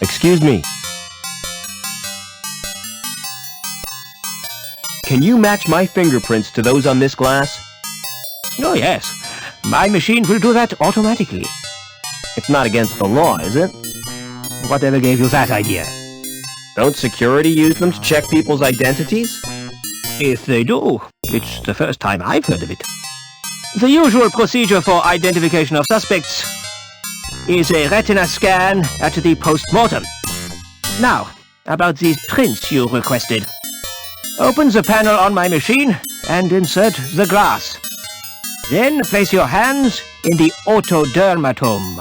Excuse me. Can you match my fingerprints to those on this glass? Oh, yes. My machine will do that automatically. It's not against the law, is it? Whatever gave you that idea? Don't security use them to check people's identities? If they do, it's the first time I've heard of it. The usual procedure for identification of suspects is a retina scan at the post-mortem. Now, about these prints you requested. Open the panel on my machine and insert the glass. Then place your hands in the otodermatome.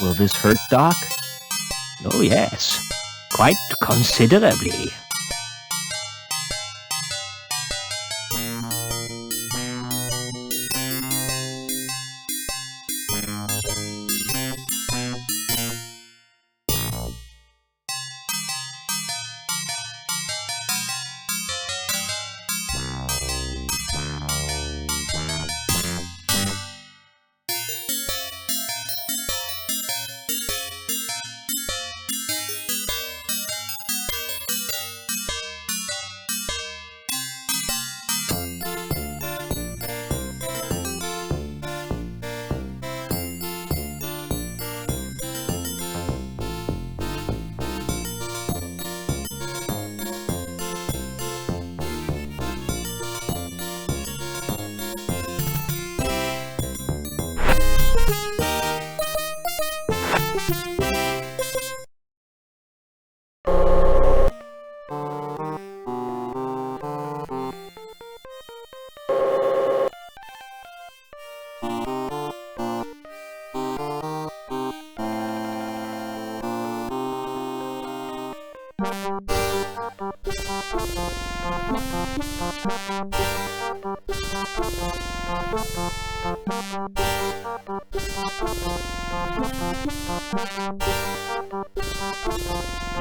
Will this hurt, Doc? Oh yes, quite considerably.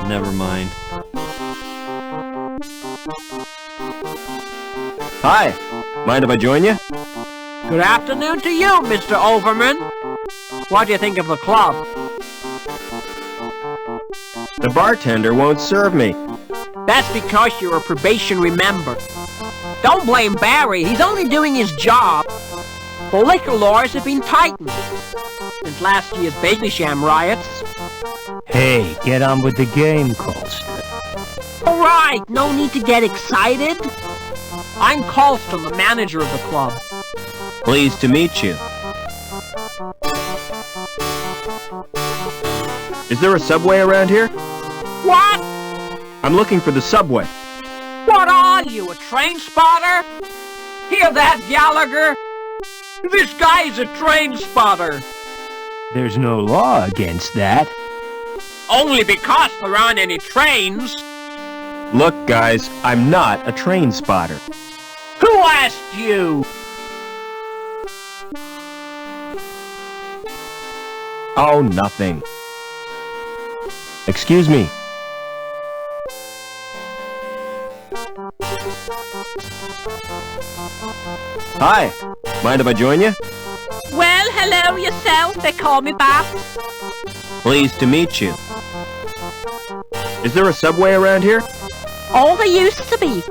Never mind. Hi! Mind if I join you? Good afternoon to you, Mr. Overman. What do you think of the club? The bartender won't serve me. That's because you're a probationary member. Don't blame Barry, he's only doing his job. The liquor laws have been tightened since last year's Babysham riots. Hey, get on with the game, Colston. All right, no need to get excited. I'm Colston, the manager of the club. Pleased to meet you. Is there a subway around here? What? I'm looking for the subway. What are you, a train spotter? Hear that, Gallagher? This guy's a train spotter. There's no law against that. Only because there aren't any trains. Look, guys, I'm not a train spotter. Who asked you? Oh, nothing. Excuse me. Hi. Mind if I join you? Well, hello yourself. They call me back. Pleased to meet you. Is there a subway around here? Oh, there used to be.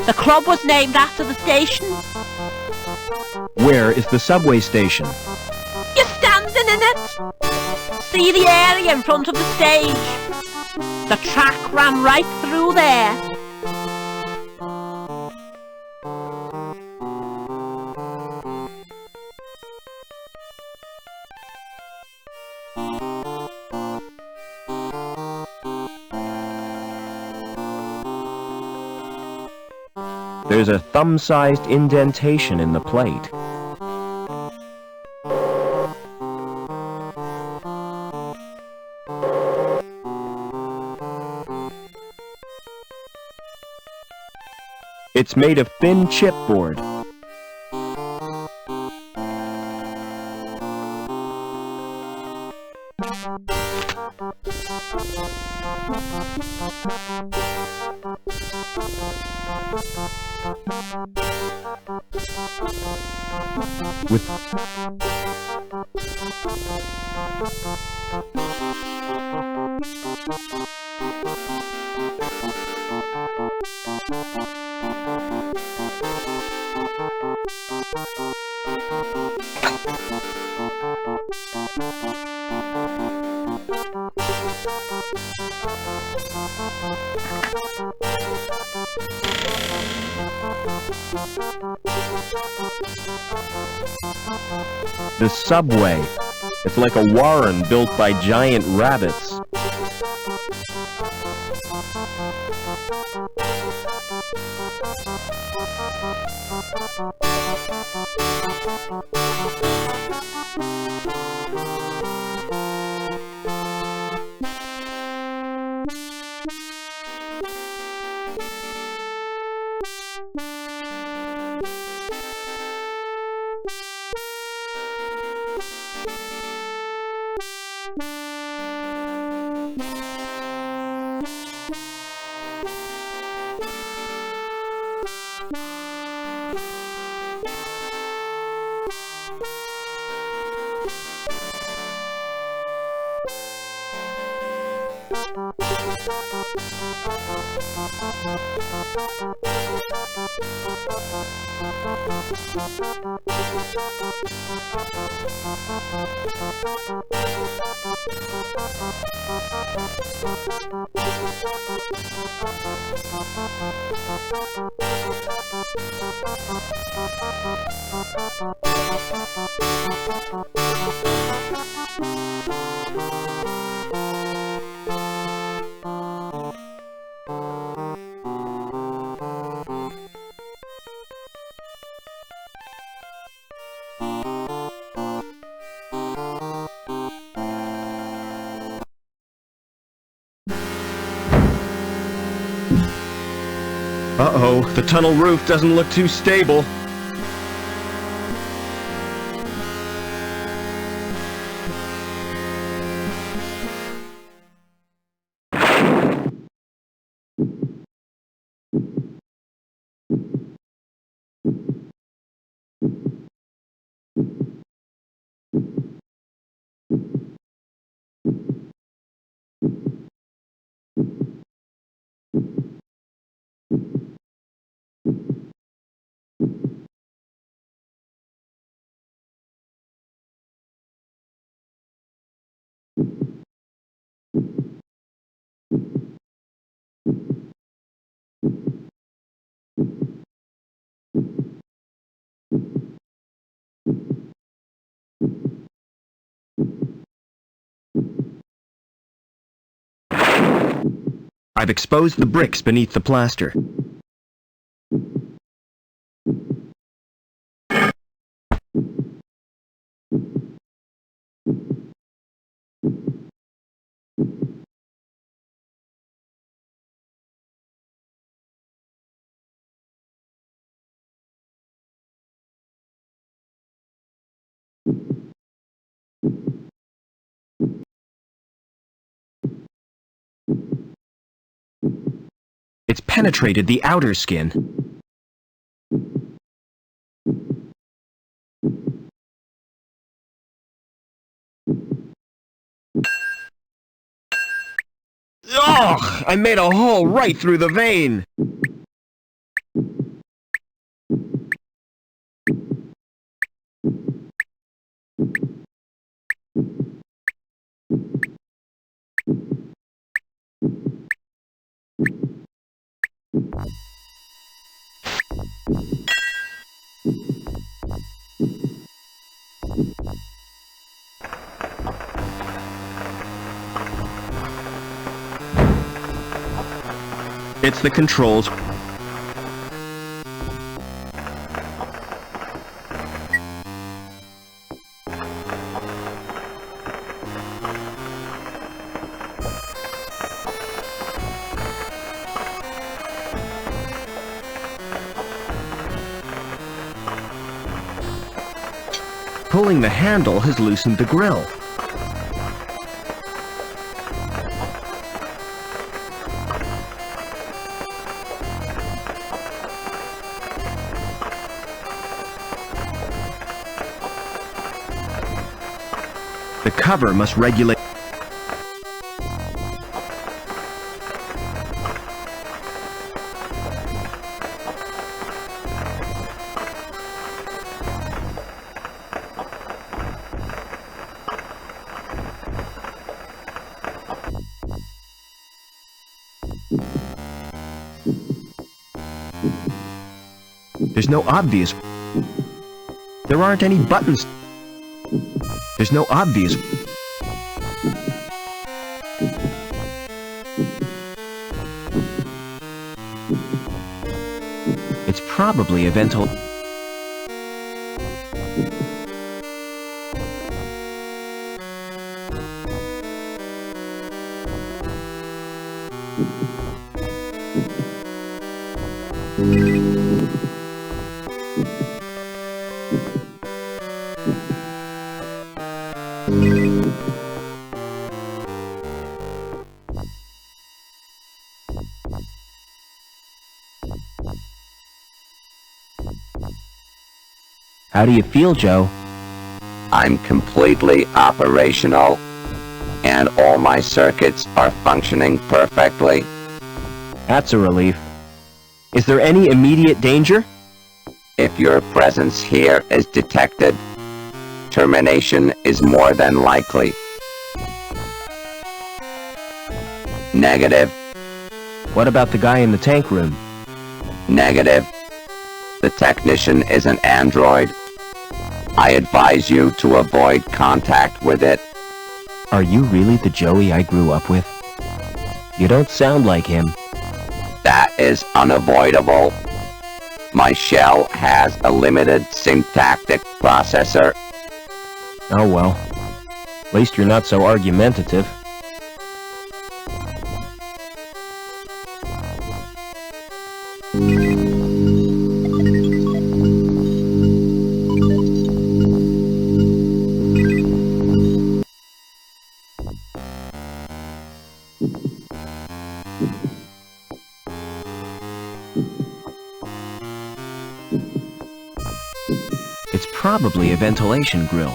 The club was named after the station. Where is the subway station? You're standing in it. See the area in front of the stage? The track ran right through there. There's a thumb-sized indentation in the plate. It's made of thin chipboard. The subway. It's like a warren built by giant rabbits. Uh-oh, the tunnel roof doesn't look too stable. I've exposed the bricks beneath the plaster. It's penetrated the outer skin. Ugh! I made a hole right through the vein! It's the controls. Pulling the handle has loosened the grill. The cover must regulate. There's no obvious... There aren't any buttons. There's no obvious... It's probably a ventil... How do you feel, Joe? I'm completely operational, and all my circuits are functioning perfectly. That's a relief. Is there any immediate danger? If your presence here is detected, termination is more than likely. Negative. What about the guy in the tank room? Negative. The technician is an android. I advise you to avoid contact with it. Are you really the Joey I grew up with? You don't sound like him. That is unavoidable. My shell has a limited syntactic processor. Oh well. At least you're not so argumentative. It's probably a ventilation grill.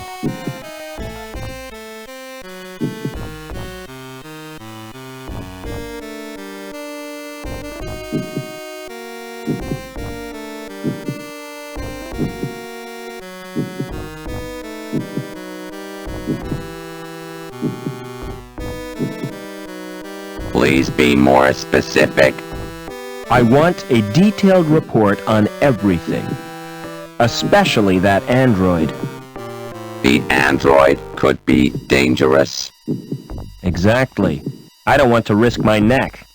Please be more specific. I want a detailed report on everything. Especially that android. The android could be dangerous. Exactly. I don't want to risk my neck.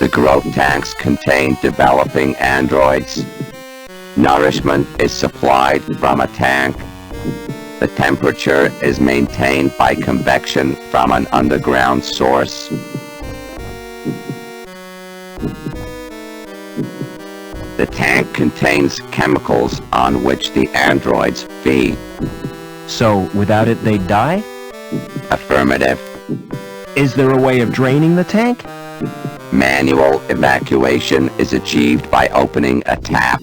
The growth tanks contain developing androids. Nourishment is supplied from a tank. The temperature is maintained by convection from an underground source. The tank contains chemicals on which the androids feed. So, without it, they'd die? Affirmative. Is there a way of draining the tank? Manual evacuation is achieved by opening a tap.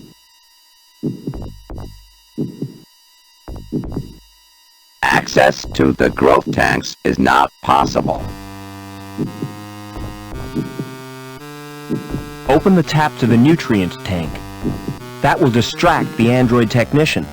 Access to the growth tanks is not possible. Open the tap to the nutrient tank. That will distract the android technician.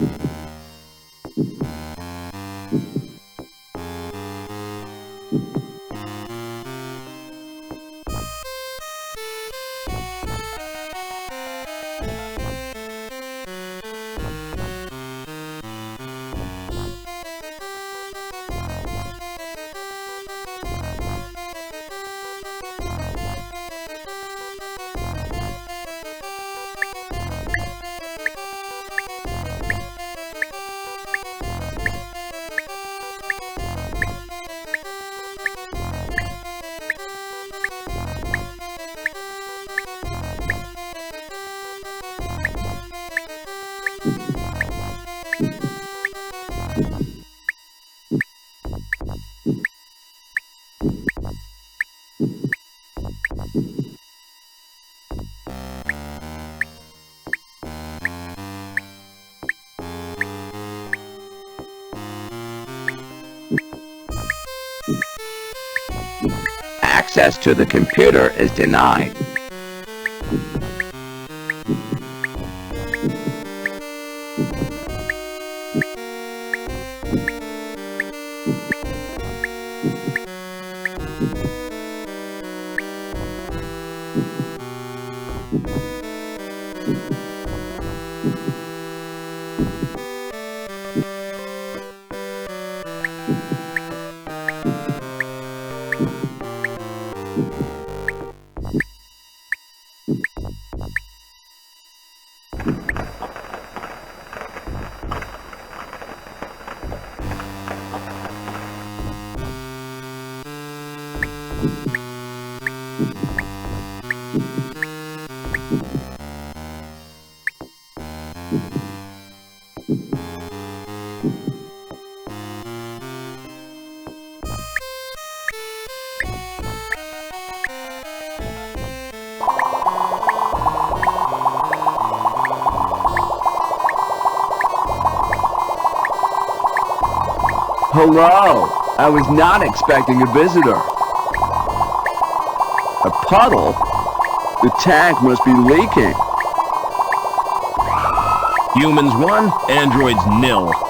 access to the computer is denied. Hello! I was not expecting a visitor. A puddle? The tank must be leaking. Humans 1, androids 0.